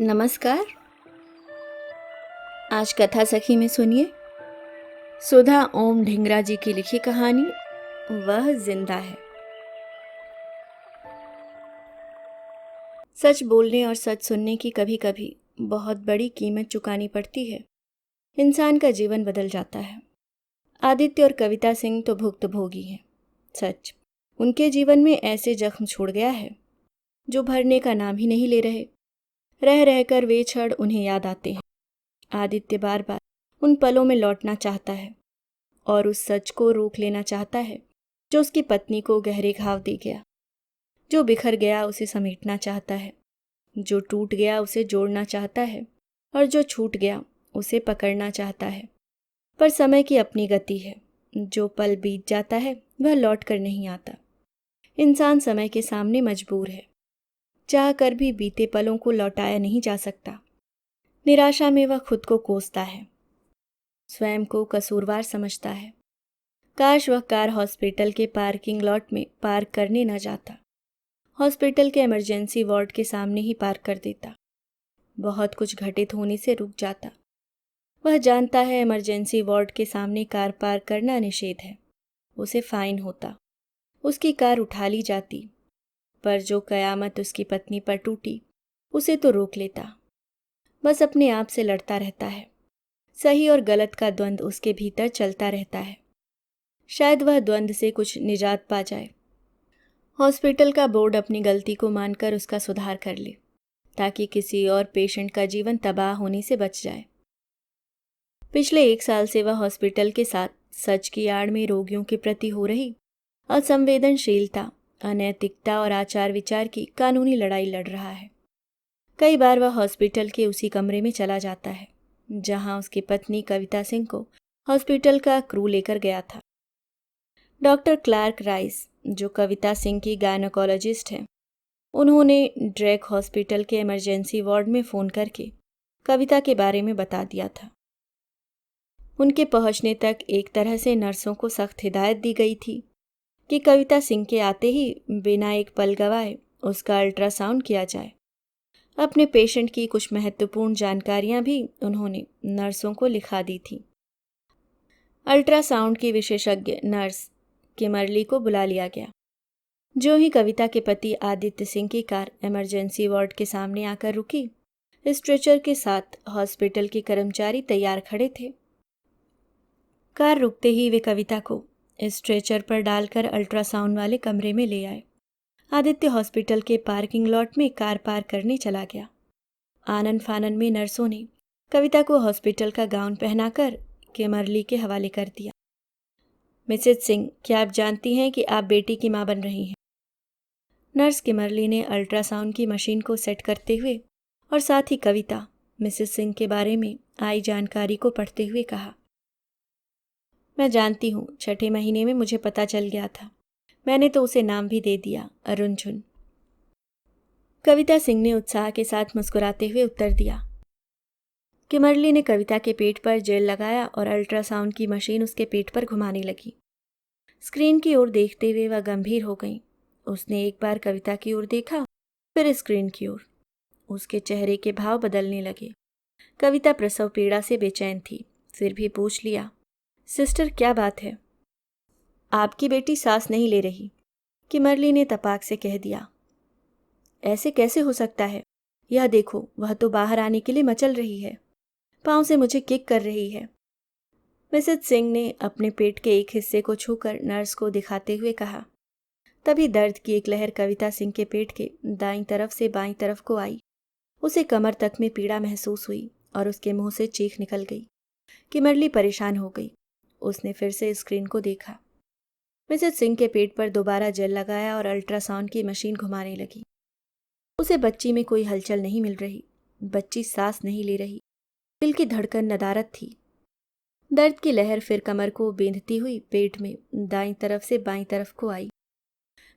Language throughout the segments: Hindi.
नमस्कार। आज कथा सखी में सुनिए सुधा ओम ढिंगरा जी की लिखी कहानी वह जिंदा है। सच बोलने और सच सुनने की कभी कभी बहुत बड़ी कीमत चुकानी पड़ती है। इंसान का जीवन बदल जाता है। आदित्य और कविता सिंह तो भुक्तभोगी हैं। सच, उनके जीवन में ऐसे जख्म छोड़ गया है जो भरने का नाम ही नहीं ले रहे। रह रहकर वे क्षण उन्हें याद आते हैं। आदित्य बार बार उन पलों में लौटना चाहता है और उस सच को रोक लेना चाहता है जो उसकी पत्नी को गहरे घाव दे गया। जो बिखर गया उसे समेटना चाहता है, जो टूट गया उसे जोड़ना चाहता है और जो छूट गया उसे पकड़ना चाहता है। पर समय की अपनी गति है। जो पल बीत जाता है वह लौट कर नहीं आता। इंसान समय के सामने मजबूर है। चाह कर भी बीते पलों को लौटाया नहीं जा सकता। निराशा में वह खुद को कोसता है, स्वयं को कसूरवार समझता है। काश वह कार हॉस्पिटल के पार्किंग लॉट में पार्क करने न जाता। हॉस्पिटल के इमरजेंसी वार्ड के सामने ही पार्क कर देता। बहुत कुछ घटित होने से रुक जाता। वह जानता है इमरजेंसी वार्ड के सामने कार पार्क करना निषेध है। उसे फाइन होता। उसकी कार उठा ली जाती। पर जो कयामत उसकी पत्नी पर टूटी उसे तो रोक लेता। बस अपने आप से लड़ता रहता है। सही और गलत का द्वंद्व उसके भीतर चलता रहता है। शायद वह द्वंद्व से कुछ निजात पा जाए। हॉस्पिटल का बोर्ड अपनी गलती को मानकर उसका सुधार कर ले, ताकि किसी और पेशेंट का जीवन तबाह होने से बच जाए। पिछले 1 साल से वह हॉस्पिटल के साथ सच की आड़ में रोगियों के प्रति हो रही असंवेदनशीलता, अनैतिकता और आचार विचार की कानूनी लड़ाई लड़ रहा है। कई बार वह हॉस्पिटल के उसी कमरे में चला जाता है जहां उसकी पत्नी कविता सिंह को हॉस्पिटल का क्रू लेकर गया था। डॉक्टर क्लार्क राइस, जो कविता सिंह की गायनोकोलॉजिस्ट हैं, उन्होंने ड्रेक हॉस्पिटल के इमरजेंसी वार्ड में फ़ोन करके कविता के बारे में बता दिया था। उनके पहुंचने तक एक तरह से नर्सों को सख्त हिदायत दी गई थी कि कविता सिंह के आते ही बिना एक पल गवाए उसका अल्ट्रासाउंड किया जाए। अपने पेशेंट की कुछ महत्वपूर्ण जानकारियां भी उन्होंने नर्सों को लिखा दी थी। अल्ट्रासाउंड की विशेषज्ञ नर्स किमरली को बुला लिया गया। जो ही कविता के पति आदित्य सिंह की कार इमरजेंसी वार्ड के सामने आकर रुकी, स्ट्रेचर के साथ हॉस्पिटल के कर्मचारी तैयार खड़े थे। कार रुकते ही वे कविता को स्ट्रेचर पर डालकर अल्ट्रासाउंड वाले कमरे में ले आए। आदित्य हॉस्पिटल के पार्किंग लॉट में कार पार्क करने चला गया। आनन फानन में नर्सों ने कविता को हॉस्पिटल का गाउन पहनाकर किमरली के हवाले कर दिया। मिसेज सिंह, क्या आप जानती हैं कि आप बेटी की मां बन रही हैं? नर्स किमरली ने अल्ट्रासाउंड की मशीन को सेट करते हुए और साथ ही कविता मिसेज सिंह के बारे में आई जानकारी को पढ़ते हुए कहा। मैं जानती हूँ, 6ठे महीने में मुझे पता चल गया था। मैंने तो उसे नाम भी दे दिया, अरुणझुन। कविता सिंह ने उत्साह के साथ मुस्कुराते हुए उत्तर दिया। किमरली ने कविता के पेट पर जेल लगाया और अल्ट्रासाउंड की मशीन उसके पेट पर घुमाने लगी। स्क्रीन की ओर देखते हुए वह गंभीर हो गई। उसने एक बार कविता की ओर देखा, फिर स्क्रीन की ओर। उसके चेहरे के भाव बदलने लगे। कविता प्रसव पीड़ा से बेचैन थी, फिर भी पूछ लिया, सिस्टर क्या बात है? आपकी बेटी सांस नहीं ले रही, किमरली ने तपाक से कह दिया। ऐसे कैसे हो सकता है? यह देखो, वह तो बाहर आने के लिए मचल रही है, पाँव से मुझे किक कर रही है। मिसेज सिंह ने अपने पेट के एक हिस्से को छूकर नर्स को दिखाते हुए कहा। तभी दर्द की एक लहर कविता सिंह के पेट के दाईं तरफ से बाईं तरफ को आई। उसे कमर तक में पीड़ा महसूस हुई और उसके मुंह से चीख निकल गई। किमरली परेशान हो गई। उसने फिर से स्क्रीन को देखा। मिसेज सिंह के पेट पर दोबारा जेल लगाया और अल्ट्रासाउंड की मशीन घुमाने लगी। उसे बच्ची में कोई हलचल नहीं मिल रही। बच्ची सांस नहीं ले रही। दिल की धड़कन नदारद थी। दर्द की लहर फिर कमर को बेंधती हुई पेट में दाईं तरफ से बाईं तरफ को आई।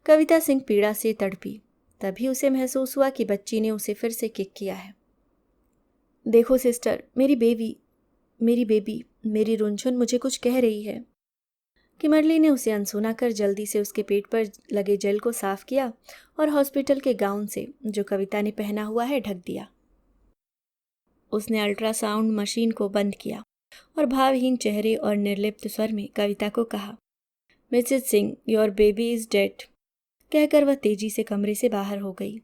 कविता सिंह पीड़ा से तड़पी। तभी उसे महसूस हुआ कि बच्ची ने उसे फिर से किक किया है। देखो सिस्टर, मेरी बेबी, मेरी रुनझुन मुझे कुछ कह रही है। किमरली ने उसे अनसुना कर जल्दी से उसके पेट पर लगे जेल को साफ किया और हॉस्पिटल के गाउन से, जो कविता ने पहना हुआ है, ढक दिया। उसने अल्ट्रासाउंड मशीन को बंद किया और भावहीन चेहरे और निर्लिप्त स्वर में कविता को कहा, Mrs Singh, your baby is dead. कहकर वह तेजी से कमरे से बाहर हो गई।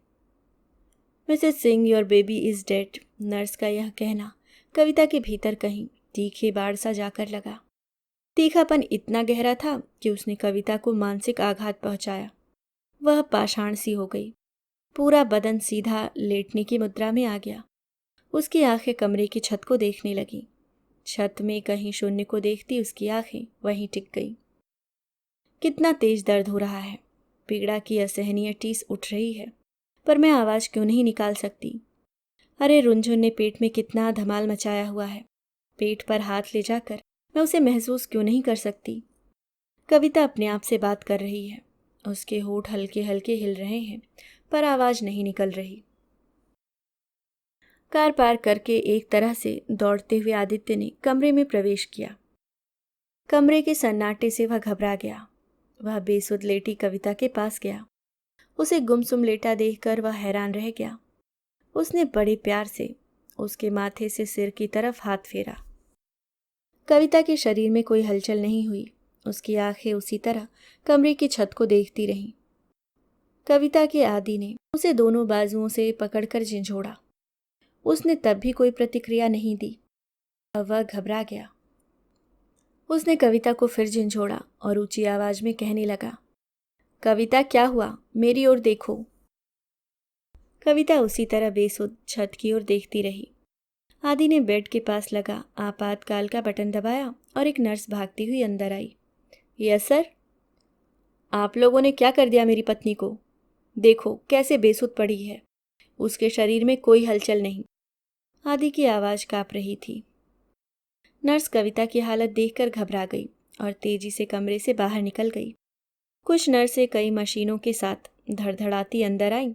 Mrs Singh, your baby is dead. Nurse का यह कहना कविता के भीतर कहीं तीखे बाढ़ सा जाकर लगा। तीखापन इतना गहरा था कि उसने कविता को मानसिक आघात पहुंचाया। वह पाषाण सी हो गई। पूरा बदन सीधा लेटने की मुद्रा में आ गया। उसकी आंखें कमरे की छत को देखने लगीं। छत में कहीं शून्य को देखती उसकी आंखें वहीं टिक गईं। कितना तेज दर्द हो रहा है। पीड़ा की असहनीय टीस उठ रही है, पर मैं आवाज़ क्यों नहीं निकाल सकती। अरे रुनझुन ने पेट में कितना धमाल मचाया हुआ है। पेट पर हाथ ले जाकर मैं उसे महसूस क्यों नहीं कर सकती। कविता अपने आप से बात कर रही है। उसके होठ हल्के हल्के हिल रहे हैं, पर आवाज़ नहीं निकल रही। कार पार करके एक तरह से दौड़ते हुए आदित्य ने कमरे में प्रवेश किया। कमरे के सन्नाटे से वह घबरा गया। वह बेसुध लेटी कविता के पास गया। उसे गुमसुम लेटा देखकर वह हैरान रह गया। उसने बड़े प्यार से उसके माथे से सिर की तरफ हाथ फेरा। कविता के शरीर में कोई हलचल नहीं हुई। उसकी आंखें उसी तरह कमरे की छत को देखती रहीं। कविता के आदि ने उसे दोनों बाजुओं से पकड़कर झंझोड़ा। उसने तब भी कोई प्रतिक्रिया नहीं दी। अब वह घबरा गया। उसने कविता को फिर झंझोड़ा और ऊंची आवाज में कहने लगा, कविता क्या हुआ, मेरी ओर देखो। कविता उसी तरह बेसुध छत की ओर देखती रही। आदि ने बेड के पास लगा आपातकाल का बटन दबाया और एक नर्स भागती हुई अंदर आई। Yes sir. आप लोगों ने क्या कर दिया मेरी पत्नी को? देखो कैसे बेसुध पड़ी है। उसके शरीर में कोई हलचल नहीं। आदि की आवाज कांप रही थी। नर्स कविता की हालत देखकर घबरा गई और तेजी से कमरे से बाहर निकल गई। कुछ नर्सें कई मशीनों के साथ धड़धड़ाती अंदर आईं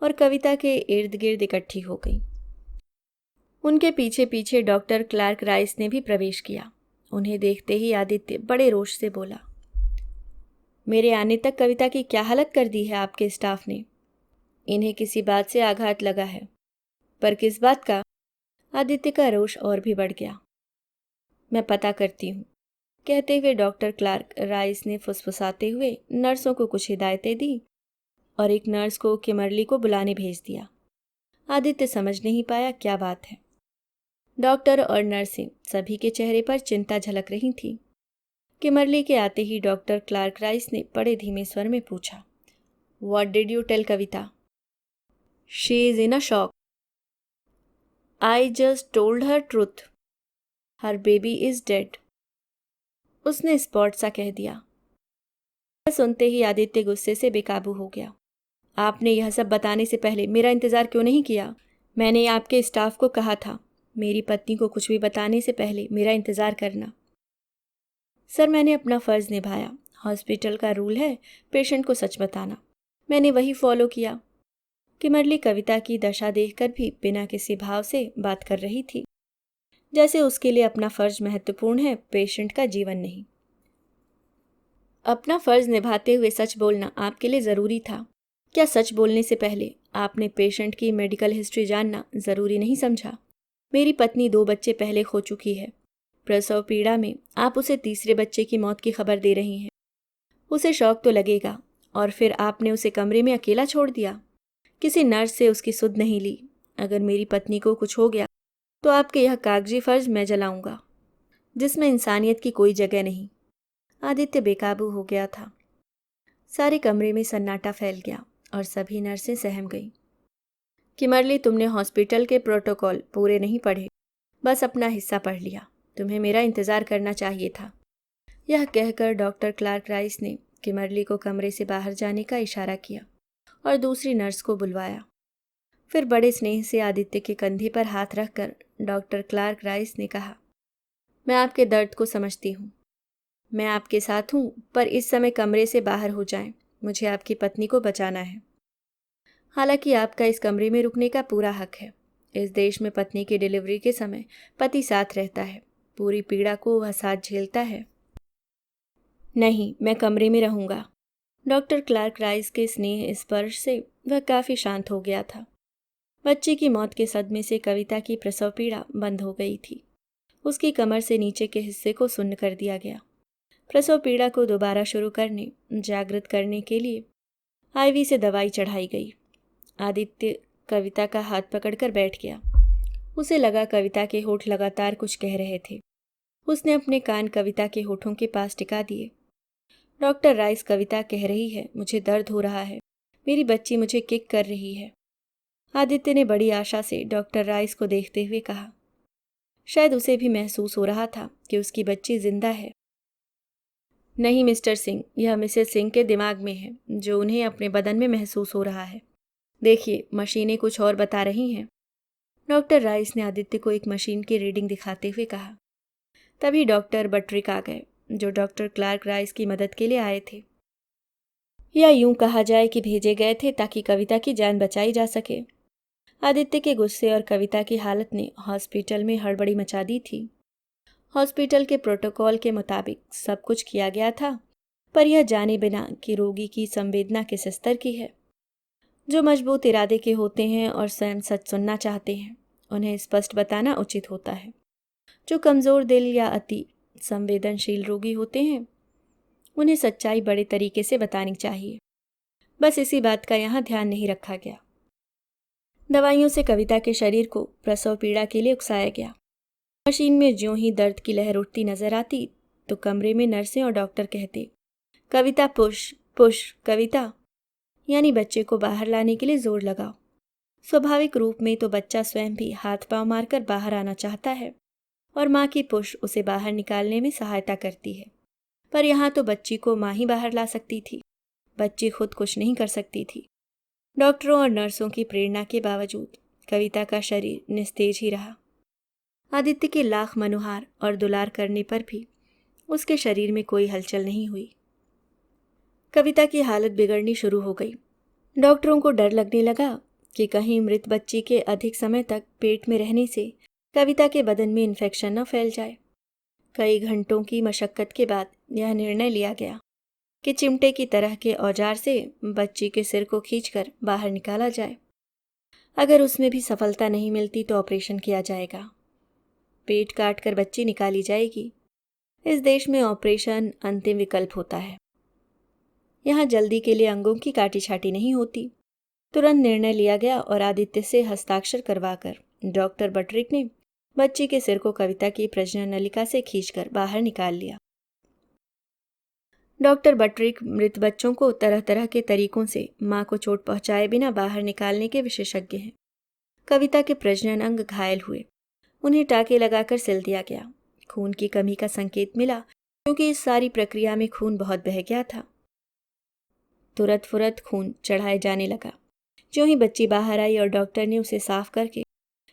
और कविता के इर्द गिर्द इकट्ठी हो गईं। उनके पीछे पीछे डॉक्टर क्लार्क राइस ने भी प्रवेश किया। उन्हें देखते ही आदित्य बड़े रोष से बोला, मेरे आने तक कविता की क्या हालत कर दी है आपके स्टाफ ने। इन्हें किसी बात से आघात लगा है। पर किस बात का? आदित्य का रोष और भी बढ़ गया। मैं पता करती हूँ, कहते हुए डॉक्टर क्लार्क राइस ने फुसफुसाते हुए नर्सों को कुछ हिदायतें दी और एक नर्स को किमरली को बुलाने भेज दिया। आदित्य समझ नहीं पाया क्या बात है। डॉक्टर और नर्सें सभी के चेहरे पर चिंता झलक रही थी। किमरली के आते ही डॉक्टर क्लार्क राइस ने बड़े धीमे स्वर में पूछा, what did you tell Kavita? She is in a shock. I just told her truth. Her baby is dead. उसने स्पॉट सा कह दिया। सुनते ही आदित्य गुस्से से बेकाबू हो गया। आपने यह सब बताने से पहले मेरा इंतजार क्यों नहीं किया? मैंने आपके स्टाफ को कहा था मेरी पत्नी को कुछ भी बताने से पहले मेरा इंतजार करना। सर, मैंने अपना फर्ज निभाया। हॉस्पिटल का रूल है पेशेंट को सच बताना। मैंने वही फॉलो किया। किमरली कविता की दशा देखकर भी बिना किसी भाव से बात कर रही थी, जैसे उसके लिए अपना फर्ज महत्वपूर्ण है, पेशेंट का जीवन नहीं। अपना फर्ज निभाते हुए सच बोलना आपके लिए ज़रूरी था। क्या सच बोलने से पहले आपने पेशेंट की मेडिकल हिस्ट्री जानना ज़रूरी नहीं समझा? मेरी पत्नी 2 बच्चे पहले खो चुकी है। प्रसव पीड़ा में आप उसे तीसरे बच्चे की मौत की खबर दे रही हैं। उसे शौक तो लगेगा, और फिर आपने उसे कमरे में अकेला छोड़ दिया। किसी नर्स से उसकी सुध नहीं ली। अगर मेरी पत्नी को कुछ हो गया तो आपके यह कागजी फर्ज मैं जलाऊंगा, जिसमें इंसानियत की कोई जगह नहीं। आदित्य बेकाबू हो गया था। सारे कमरे में सन्नाटा फैल गया और सभी नर्सें सहम गईं। किमरली, तुमने हॉस्पिटल के प्रोटोकॉल पूरे नहीं पढ़े, बस अपना हिस्सा पढ़ लिया। तुम्हें मेरा इंतज़ार करना चाहिए था। यह कहकर डॉक्टर क्लार्क राइस ने किमरली को कमरे से बाहर जाने का इशारा किया और दूसरी नर्स को बुलवाया। फिर बड़े स्नेह से आदित्य के कंधे पर हाथ रखकर डॉक्टर क्लार्क राइस ने कहा, मैं आपके दर्द को समझती हूँ। मैं आपके साथ हूँ, पर इस समय कमरे से बाहर हो जाएं। मुझे आपकी पत्नी को बचाना है। हालांकि आपका इस कमरे में रुकने का पूरा हक है। इस देश में पत्नी की डिलीवरी के समय पति साथ रहता है। पूरी पीड़ा को वह साथ झेलता है। नहीं, मैं कमरे में रहूँगा। डॉक्टर क्लार्क राइस के स्नेह स्पर्श से वह काफ़ी शांत हो गया था। बच्चे की मौत के सदमे से कविता की प्रसव पीड़ा बंद हो गई थी। उसकी कमर से नीचे के हिस्से को सुन्न कर दिया गया। प्रसव पीड़ा को दोबारा शुरू करने, जागृत करने के लिए आईवी से दवाई चढ़ाई गई। आदित्य कविता का हाथ पकड़कर बैठ गया। उसे लगा कविता के होठ लगातार कुछ कह रहे थे। उसने अपने कान कविता के होठों के पास टिका दिए। डॉक्टर राइस, कविता कह रही है, मुझे दर्द हो रहा है, मेरी बच्ची मुझे किक कर रही है। आदित्य ने बड़ी आशा से डॉक्टर राइस को देखते हुए कहा। शायद उसे भी महसूस हो रहा था कि उसकी बच्ची जिंदा है। नहीं मिस्टर सिंह, यह मिसेस सिंह के दिमाग में है, जो उन्हें अपने बदन में महसूस हो रहा है। देखिए, मशीनें कुछ और बता रही हैं। डॉक्टर राइस ने आदित्य को एक मशीन की रीडिंग दिखाते हुए कहा। तभी डॉक्टर बट्रिक आ गए, जो डॉक्टर क्लार्क राइस की मदद के लिए आए थे, या यूं कहा जाए कि भेजे गए थे ताकि कविता की जान बचाई जा सके। आदित्य के गुस्से और कविता की हालत ने हॉस्पिटल में हड़बड़ी मचा दी थी। हॉस्पिटल के प्रोटोकॉल के मुताबिक सब कुछ किया गया था, पर यह जाने बिना कि रोगी की संवेदना किस स्तर की है। जो मजबूत इरादे के होते हैं और स्वयं सच सुनना चाहते हैं, उन्हें स्पष्ट बताना उचित होता है। जो कमज़ोर दिल या अति संवेदनशील रोगी होते हैं, उन्हें सच्चाई बड़े तरीके से बतानी चाहिए। बस इसी बात का यहाँ ध्यान नहीं रखा गया। दवाइयों से कविता के शरीर को प्रसव पीड़ा के लिए उकसाया गया। मशीन में ज्यों ही दर्द की लहर उठती नजर आती तो कमरे में नर्सें और डॉक्टर कहते, कविता पुश पुश, कविता, यानी बच्चे को बाहर लाने के लिए जोर लगाओ। स्वाभाविक रूप में तो बच्चा स्वयं भी हाथ पांव मारकर बाहर आना चाहता है और माँ की पुश उसे बाहर निकालने में सहायता करती है। पर यहाँ तो बच्ची को माँ ही बाहर ला सकती थी, बच्ची खुद कुछ नहीं कर सकती थी। डॉक्टरों और नर्सों की प्रेरणा के बावजूद कविता का शरीर निस्तेज ही रहा। आदित्य के लाख मनुहार और दुलार करने पर भी उसके शरीर में कोई हलचल नहीं हुई। कविता की हालत बिगड़नी शुरू हो गई। डॉक्टरों को डर लगने लगा कि कहीं मृत बच्ची के अधिक समय तक पेट में रहने से कविता के बदन में इन्फेक्शन न फैल जाए। कई घंटों की मशक्कत के बाद यह निर्णय लिया गया कि चिमटे की तरह के औजार से बच्ची के सिर को खींचकर बाहर निकाला जाए। अगर उसमें भी सफलता नहीं मिलती तो ऑपरेशन किया जाएगा। पेट काट कर बच्ची निकाली जाएगी। इस देश में ऑपरेशन अंतिम विकल्प होता है। यहाँ जल्दी के लिए अंगों की काटी छाटी नहीं होती। तुरंत निर्णय लिया गया और आदित्य से हस्ताक्षर करवाकर डॉक्टर बट्रिक ने बच्ची के सिर को कविता की प्रजनन नलिका से खींचकर बाहर निकाल लिया। डॉक्टर बट्रिक मृत बच्चों को तरह तरह के तरीकों से मां को चोट पहुंचाए बिना बाहर निकालने के विशेषज्ञ हैं। कविता के प्रजनन अंग घायल हुए, उन्हें टाके लगाकर सिल दिया गया। खून की कमी का संकेत मिला क्योंकि इस सारी प्रक्रिया में खून बहुत बह गया था। तुरंत फुरत खून चढ़ाए जाने लगा। जो ही बच्ची बाहर आई और डॉक्टर ने उसे साफ करके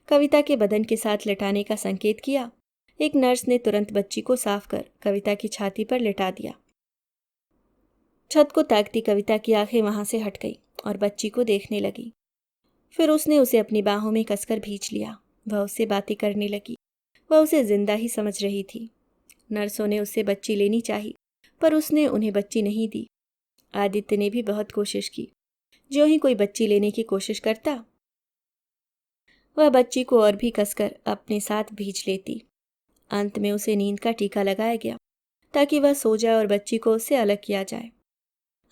कविता के बदन के साथ लिटाने का संकेत किया, एक नर्स ने तुरंत बच्ची को साफ कर कविता की छाती पर लिटा दिया। छत को ताकती कविता की आंखें वहां से हट गई और बच्ची को देखने लगी। फिर उसने उसे अपनी बाहों में कसकर भींच लिया। वह उससे बातें करने लगी। वह उसे जिंदा ही समझ रही थी। नर्सों ने उससे बच्ची लेनी चाहिए, पर उसने उन्हें बच्ची नहीं दी। आदित्य ने भी बहुत कोशिश की। जो ही कोई बच्ची लेने की कोशिश करता, वह बच्ची को और भी कसकर अपने साथ भींच लेती। अंत में उसे नींद का टीका लगाया गया ताकि वह सो जाए और बच्ची को उससे अलग किया जाए।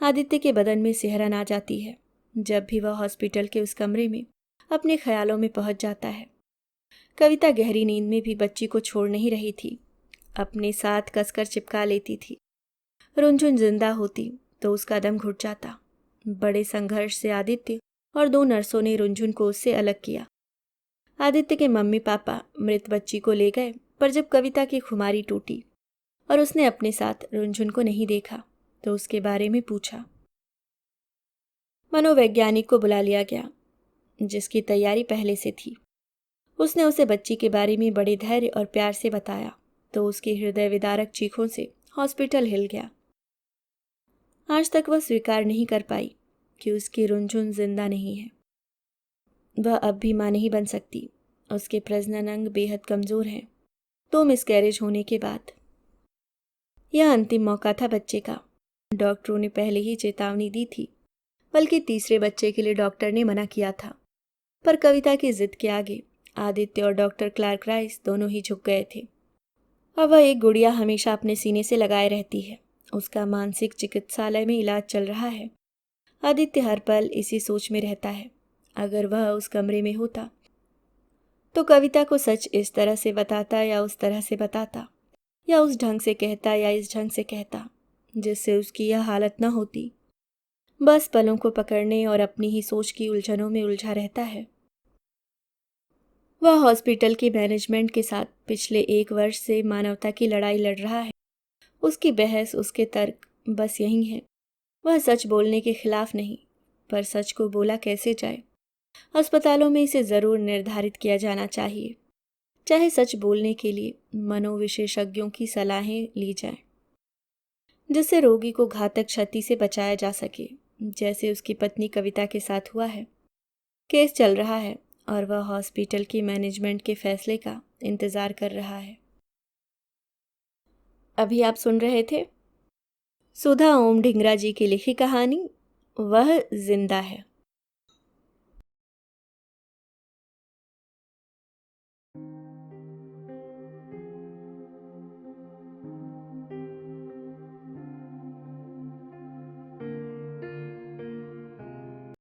आदित्य के बदन में सिहरन आ जाती है जब भी वह हॉस्पिटल के उस कमरे में अपने ख्यालों में पहुंच जाता है। कविता गहरी नींद में भी बच्ची को छोड़ नहीं रही थी, अपने साथ कसकर चिपका लेती थी। रुनझुन जिंदा होती तो उसका दम घुट जाता। बड़े संघर्ष से आदित्य और दो नर्सों ने रुनझुन को उससे अलग किया। आदित्य के मम्मी पापा मृत बच्ची को ले गए, पर जब कविता की खुमारी टूटी और उसने अपने साथ रुनझुन को नहीं देखा तो उसके बारे में पूछा। मनोवैज्ञानिक को बुला लिया गया, जिसकी तैयारी पहले से थी। उसने उसे बच्ची के बारे में बड़े धैर्य और प्यार से बताया तो उसकी हृदय विदारक चीखों से हॉस्पिटल हिल गया। आज तक वह स्वीकार नहीं कर पाई कि उसकी रुनझुन जिंदा नहीं है। वह अब भी मां नहीं बन सकती। उसके प्रजनन अंग बेहद कमजोर हैं। तो मिसकैरेज होने के बाद यह अंतिम मौका था बच्चे का। डॉक्टरों ने पहले ही चेतावनी दी थी, बल्कि तीसरे बच्चे के लिए डॉक्टर ने मना किया था। पर कविता की जिद के आगे आदित्य और डॉक्टर क्लार्क राइस दोनों ही झुक गए थे। अब वह एक गुड़िया हमेशा अपने सीने से लगाए रहती है। उसका मानसिक चिकित्सालय में इलाज चल रहा है। आदित्य हर पल इसी सोच में रहता है, अगर वह उस कमरे में होता तो कविता को सच इस तरह से बताता या उस तरह से बताता, या उस ढंग से कहता या इस ढंग से कहता, जिससे उसकी यह हालत न होती। बस पलों को पकड़ने और अपनी ही सोच की उलझनों में उलझा रहता है। वह हॉस्पिटल के मैनेजमेंट के साथ पिछले 1 वर्ष से मानवता की लड़ाई लड़ रहा है। उसकी बहस, उसके तर्क बस यही हैं। वह सच बोलने के खिलाफ नहीं, पर सच को बोला कैसे जाए। अस्पतालों में इसे ज़रूर निर्धारित किया जाना चाहिए, चाहे सच बोलने के लिए मनोविशेषज्ञों की सलाहें ली जाएं, जिससे रोगी को घातक क्षति से बचाया जा सके, जैसे उसकी पत्नी कविता के साथ हुआ है। केस चल रहा है और वह हॉस्पिटल की मैनेजमेंट के फैसले का इंतज़ार कर रहा है। अभी आप सुन रहे थे सुधा ओम ढिंगरा जी की लिखी कहानी वह जिंदा है।